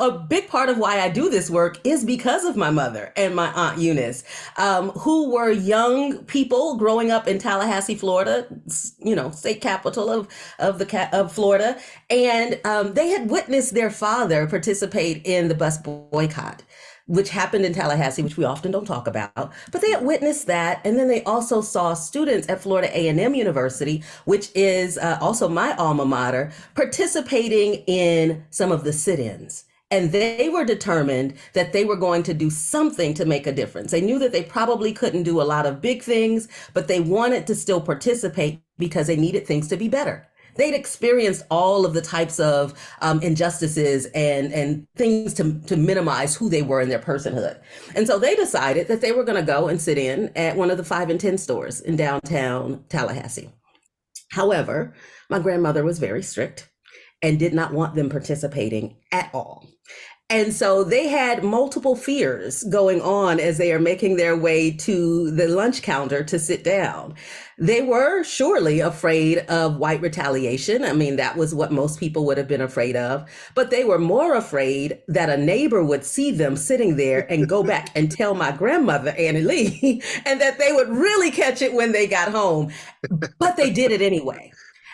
a big part of why I do this work is because of my mother and my aunt Eunice, who were young people growing up in Tallahassee, Florida, state capital of Florida, and they had witnessed their father participate in the bus boycott, which happened in Tallahassee, which we often don't talk about. But they had witnessed that, and then they also saw students at Florida A&M University, which is also my alma mater, participating in some of the sit-ins. And they were determined that they were going to do something to make a difference. They knew that they probably couldn't do a lot of big things, but they wanted to still participate because they needed things to be better. They'd experienced all of the types of injustices and things to minimize who they were in their personhood. And so they decided that they were going to go and sit in at one of the 5 and 10 stores in downtown Tallahassee. However, my grandmother was very strict and did not want them participating at all. And so they had multiple fears going on as they are making their way to the lunch counter to sit down. They were surely afraid of white retaliation. I mean, that was what most people would have been afraid of. But they were more afraid that a neighbor would see them sitting there and go back and tell my grandmother, Annie Lee, and that they would really catch it when they got home. But they did it anyway.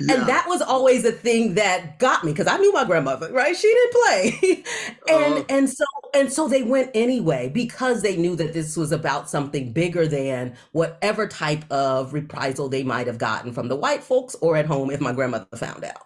And Yeah. that was always the thing that got me because I knew my grandmother, right? She didn't play. Uh, and so they went anyway because they knew that this was about something bigger than whatever type of reprisal they might have gotten from the white folks or at home if my grandmother found out.